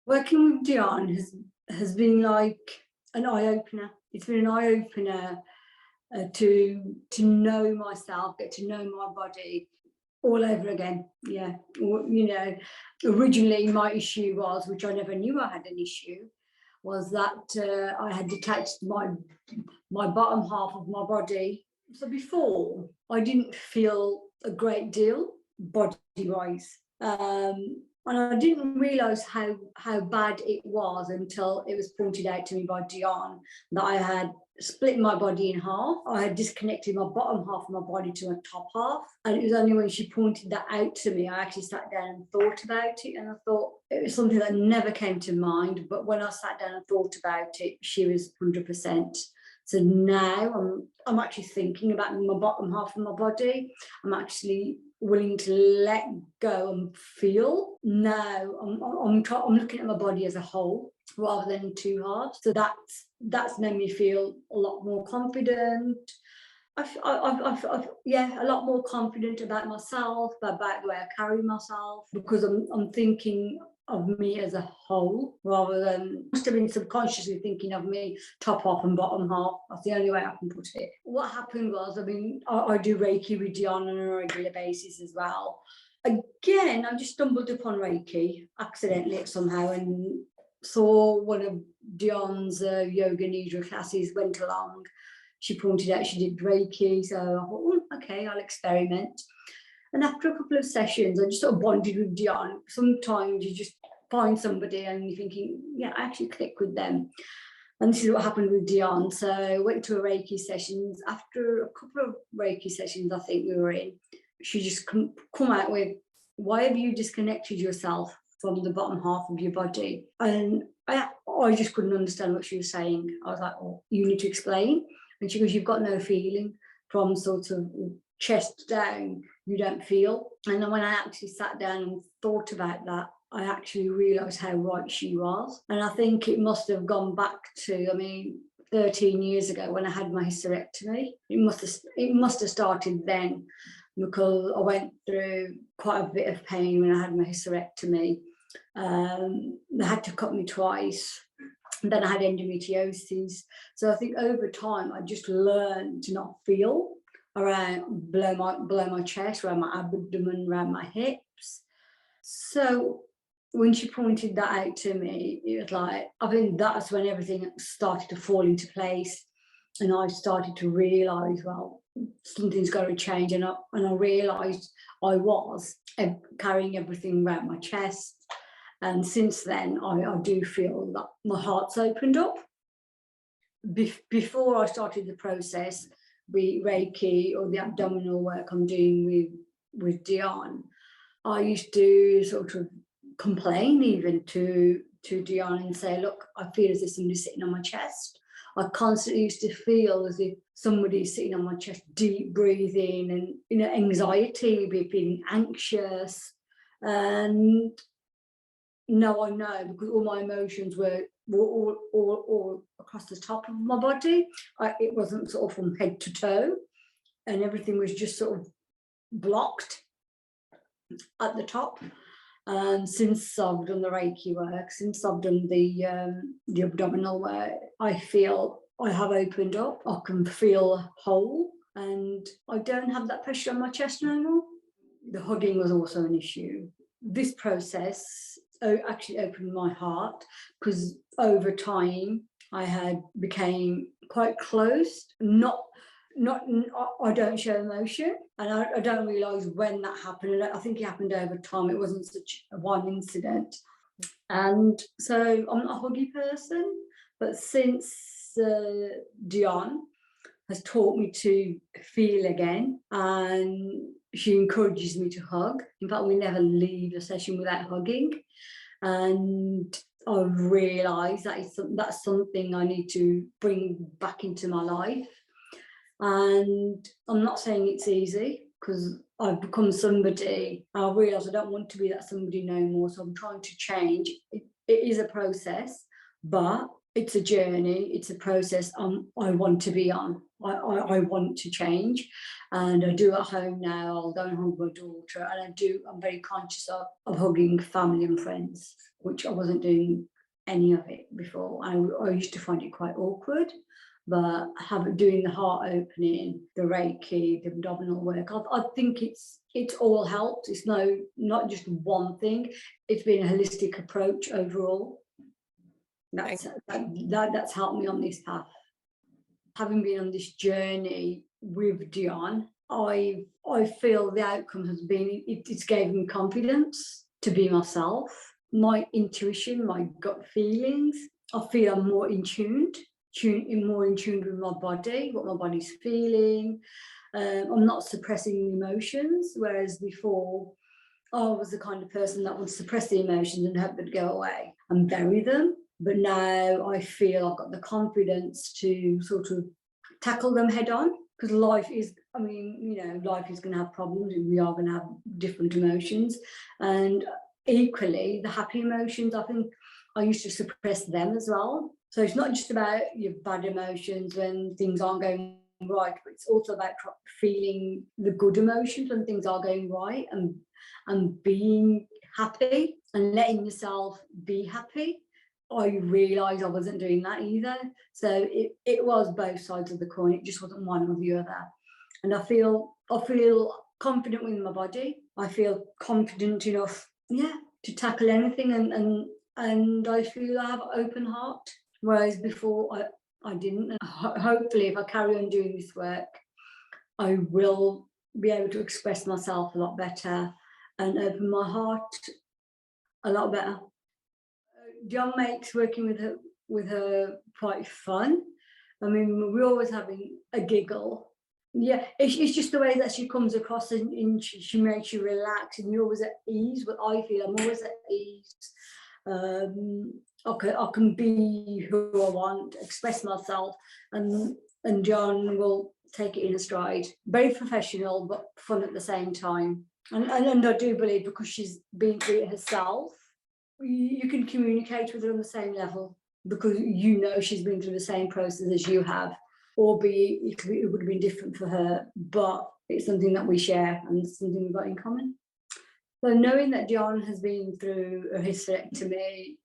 Working with Dion has been like an eye-opener. It's been an eye-opener to know myself, get to know my body all over again. Yeah, originally my issue was, which I never knew I had an issue, was that I had detached my bottom half of my body. So before, I didn't feel a great deal body-wise. And I didn't realise how bad it was until it was pointed out to me by Dion that I had split my body in half. I had disconnected my bottom half of my body to my top half. And it was only when she pointed that out to me, I actually sat down and thought about it. And I thought it was something that never came to mind. But when I sat down and thought about it, she was 100%. So now I'm actually thinking about my bottom half of my body. I'm actually willing to let go and feel. Now I'm looking at my body as a whole rather than two halves. So that's made me feel a lot more confident. I've a lot more confident about myself, about the way I carry myself, because I'm thinking of me as a whole rather than, must have been subconsciously thinking of me top half and bottom half. That's the only way I can put it. What happened was, I do Reiki with Dion on a regular basis as well. Again, I just stumbled upon Reiki accidentally somehow and saw one of Dion's yoga nidra classes, went along. She pointed out she did Reiki, so I thought, oh, okay, I'll experiment. And after a couple of sessions, I just sort of bonded with Dion. Sometimes you just find somebody and you're thinking, yeah, I actually click with them. And this is what happened with Dion. So I went to a Reiki sessions. After a couple of Reiki sessions, I think we were in, she just come out with, why have you disconnected yourself from the bottom half of your body? And I just couldn't understand what she was saying. I was like, oh, you need to explain. And she goes, you've got no feeling from sort of chest down, you don't feel. And then when I actually sat down and thought about that, I actually realised how right she was. And I think it must have gone back to, 13 years ago when I had my hysterectomy. It must have started then, because I went through quite a bit of pain when I had my hysterectomy. They had to cut me twice. And then I had endometriosis. So I think over time, I just learned to not feel around below my chest, around my abdomen, around my hips. So when she pointed that out to me, it was like, I think that's when everything started to fall into place. And I started to realise, well, something's got to change. And I realised I was carrying everything around my chest. And since then, I do feel that my heart's opened up. Before I started the process, with Reiki or the abdominal work I'm doing with Dion, I used to sort of complain even to Dion and say, look, I feel as if somebody's sitting on my chest. I constantly used to feel as if somebody's sitting on my chest, deep breathing and, anxiety, feeling anxious. And now I know, because all my emotions were all across the top of my body. It wasn't sort of from head to toe, and everything was just sort of blocked at the top. And since I've done the Reiki work, since I've done the abdominal work, I feel I have opened up. I can feel whole, and I don't have that pressure on my chest anymore. The hugging was also an issue. This process actually opened my heart, because over time I became quite closed. I don't show emotion, and I don't realise when that happened. I think it happened over time. It wasn't such a one incident. And so I'm not a huggy person, but since Dion has taught me to feel again, and she encourages me to hug. In fact, we never leave a session without hugging. And I've realised that's something I need to bring back into my life. And I'm not saying it's easy, because I've become somebody, I realise I don't want to be that somebody no more, so I'm trying to change. It is a process, but it's a journey, it's a process I want to be on. I want to change, and I do at home now. I'll go and hug my daughter, and I'm very conscious of hugging family and friends. which I wasn't doing any of it before. I used to find it quite awkward, but doing the heart opening, the Reiki, the abdominal work, I think it's all helped. It's not just one thing. It's been a holistic approach overall. That's helped me on this path. Having been on this journey with Dion, I feel the outcome has been, it's gave me confidence to be myself, my intuition, my gut feelings. I feel I'm more in tune with my body, what my body's feeling. I'm not suppressing emotions, whereas before I was the kind of person that would suppress the emotions and hope they'd go away and bury them. But now I feel I've got the confidence to sort of tackle them head on, because life is going to have problems, and we are going to have different emotions. And equally, the happy emotions, I think I used to suppress them as well. So it's not just about your bad emotions when things aren't going right, but it's also about feeling the good emotions when things are going right, and being happy and letting yourself be happy. I realised I wasn't doing that either. So it was both sides of the coin. It just wasn't one or the other. And I feel confident with my body. I feel confident enough, to tackle anything, and I feel I have an open heart. Whereas before I didn't. And hopefully, if I carry on doing this work, I will be able to express myself a lot better and open my heart a lot better. John makes working with her quite fun. I mean, we're always having a giggle. Yeah, it's just the way that she comes across, and she makes you relax, and you're always at ease. But I feel I'm always at ease. I can be who I want, express myself, and John will take it in a stride. Very professional, but fun at the same time. And I do believe, because she's been through it herself, you can communicate with her on the same level, because she's been through the same process as you have, albeit it would have been different for her, but it's something that we share and something we've got in common. So knowing that Dion has been through a hysterectomy,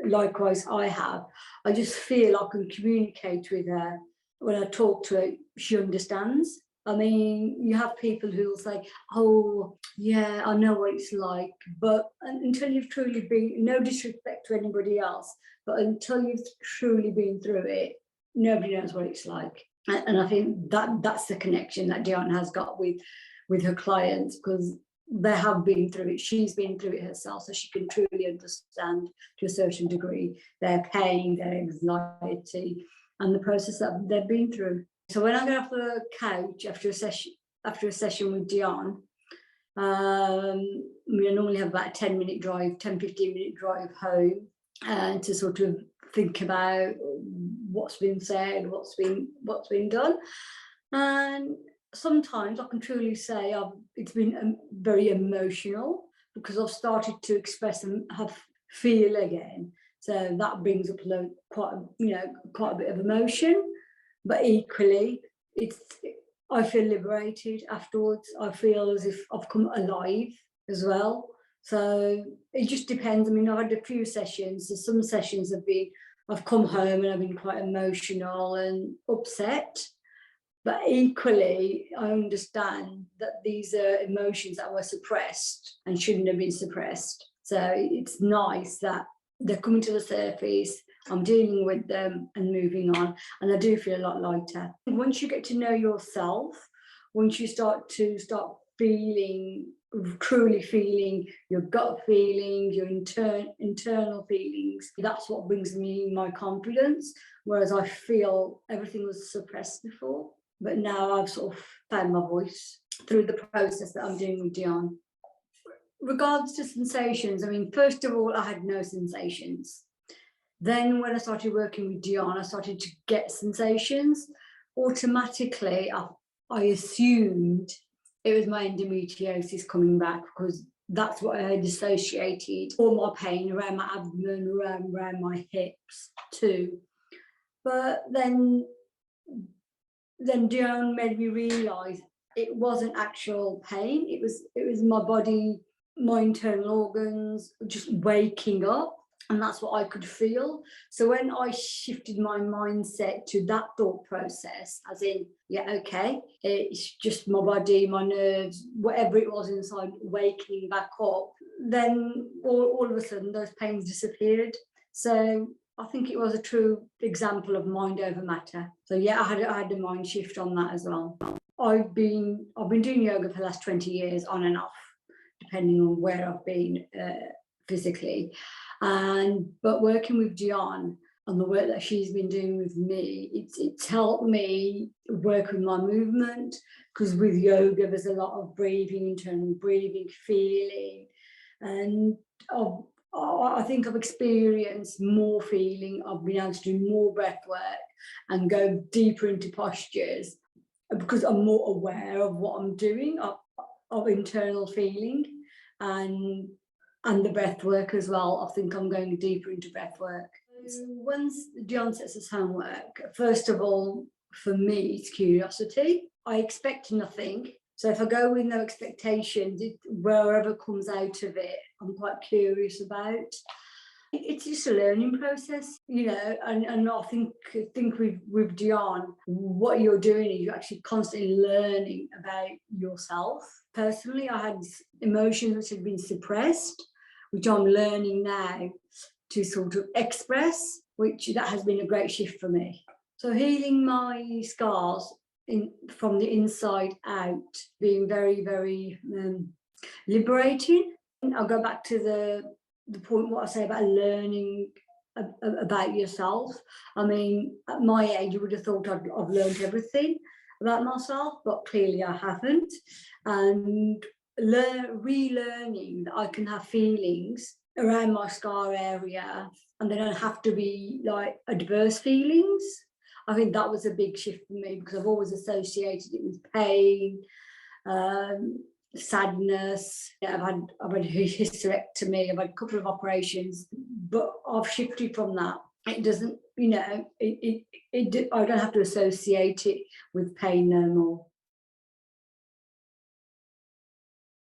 likewise I have, I just feel I can communicate with her. When I talk to her, she understands. I mean, you have people who will say, oh, yeah, I know what it's like. But until you've truly been, no disrespect to anybody else, but until you've truly been through it, nobody knows what it's like. And I think that's the connection that Dion has got with her clients, because they have been through it. She's been through it herself, so she can truly understand to a certain degree their pain, their anxiety, and the process that they've been through. So when I get off the couch after a session with Dion, I normally have about a 10-15 minute drive home, and to sort of think about what's been said, what's been done. And sometimes I can truly say it's been very emotional, because I've started to express and feel again. So that brings up quite a bit of emotion. But equally, I feel liberated afterwards. I feel as if I've come alive as well. So it just depends. I mean, I've had a few sessions. So some sessions I've come home and I've been quite emotional and upset. But equally, I understand that these are emotions that were suppressed and shouldn't have been suppressed. So it's nice that they're coming to the surface. I'm dealing with them and moving on, and I do feel a lot lighter. Once you get to know yourself, once you start feeling, truly feeling your gut feelings, your internal feelings, that's what brings me my confidence, whereas I feel everything was suppressed before. But now I've sort of found my voice through the process that I'm doing with Dion. Regards to sensations, I mean, first of all, I had no sensations. Then when I started working with Dion, I started to get sensations. Automatically, I assumed it was my endometriosis coming back, because that's what I had associated all my pain around my abdomen, around my hips too. But then Dion made me realise it wasn't actual pain. It was my body my internal organs just waking up, and that's what I could feel. So when I shifted my mindset to that thought process, as in, yeah, okay, it's just my body, my nerves, whatever it was inside waking back up, then all of a sudden those pains disappeared. So I think it was a true example of mind over matter. So yeah, I had a mind shift on that as well. I've been doing yoga for the last 20 years on and off, depending on where I've been physically. But working with Gian and the work that she's been doing with me, it's helped me work with my movement, because with yoga there's a lot of breathing, internal breathing, feeling, and I think I've experienced more feeling. I've been able to do more breath work and go deeper into postures because I'm more aware of what I'm doing, of internal feeling, and the breath work as well. I think I'm going deeper into breath work. Once John sets us homework, first of all, for me, it's curiosity. I expect nothing. So if I go with no expectations, wherever comes out of it, I'm quite curious about. It's just a learning process, you know, and I think with Dion, what you're doing is you're actually constantly learning about yourself. Personally, I had emotions which had been suppressed, which I'm learning now to sort of express, which that has been a great shift for me. So healing my scars from the inside out, being very, very liberating. I'll go back to the point what I say about learning about yourself. I mean, at my age, you would have thought I've learned everything about myself, but clearly I haven't. And relearning that I can have feelings around my scar area, and they don't have to be like adverse feelings. I think that was a big shift for me, because I've always associated it with pain, sadness. Yeah, I've had a hysterectomy, I've had a couple of operations, but I've shifted from that. It doesn't, you know, I don't have to associate it with pain no more.